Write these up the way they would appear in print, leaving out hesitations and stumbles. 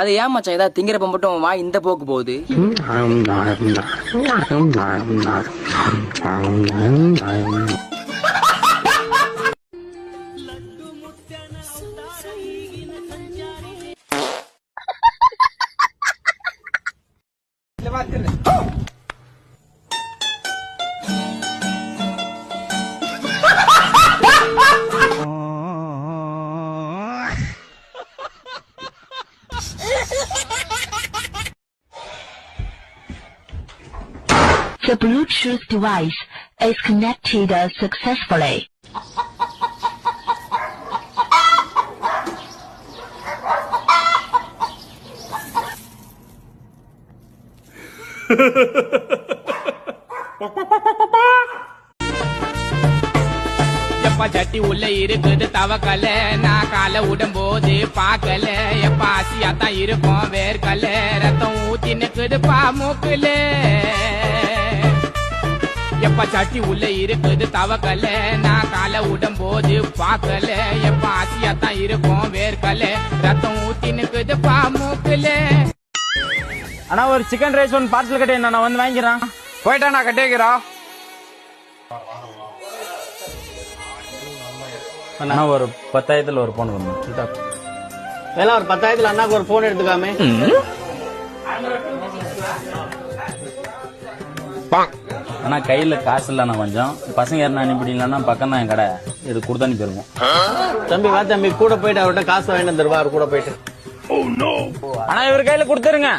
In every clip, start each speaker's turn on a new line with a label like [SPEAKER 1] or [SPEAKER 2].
[SPEAKER 1] அது ஏன் மச்சான் ஏதாவது திங்கிறப்ப மட்டும் வா இந்த போக்கு போகுது.
[SPEAKER 2] The Bluetooth device is connected successfully.
[SPEAKER 3] எப்பா சட்டி உள்ள இருக்குது தவக்கல நான் காலை விடும்போது பாக்கல எப்பா ஆசியாத்தான் இருக்கும் வேர்க்கல ரத்தம் ஊத்தி நிக்குது மூக்குல எப்பா சட்டி உள்ள இருக்குது தவக்கல நான் காலை விடும்போது பாக்கல எப்பா ஆசியாத்தான் இருக்கும் வேர்க்கல ரத்தம் ஊத்தி நிக்குது மூக்குல.
[SPEAKER 4] ஆனா ஒரு சிக்கன் ரைஸ் ஒன்று பார்சல் கட்டி நான் வந்து வாங்கிக்கிறேன்.
[SPEAKER 5] போயிட்டா நான் கட்டிக்கிறா.
[SPEAKER 4] அண்ணா ஒரு 10,000 ஒரு போன் பண்ணணும்.
[SPEAKER 6] வேணா ஒரு 10,000 அண்ணாக்கு ஒரு போன் எடுத்துக்காமே.
[SPEAKER 4] ஆனா கையில காசு இல்ல கொஞ்சம் பசங்க யாரும் அனுப்பிட்டீங்கன்னா பக்கம் தான் என் கடை இது கொடுத்து அனுப்பிடுவோம்.
[SPEAKER 6] தம்பி வா தம்பி கூட போயிட்டு அவர்கிட்ட காசு வாங்கிட்டு தருவா அவர் கூட போயிட்டு.
[SPEAKER 4] ஆனா இவர் கையில கொடுத்துருங்க.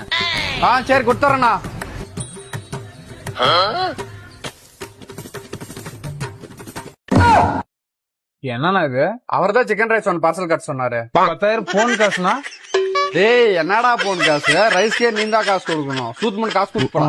[SPEAKER 5] சரி கொடுத்துறேண்ணா.
[SPEAKER 4] என்னன்னா இது?
[SPEAKER 5] அவர் தான் chicken rice one parcel cut சொன்னாரு.
[SPEAKER 4] 10,000 போன் காசுனா?
[SPEAKER 5] டேய் என்னடா போன் காசு? ரைஸ்க்கே நீந்தா காசு கொடுக்கணும். சூத்மன் காசு கொடுப்பா.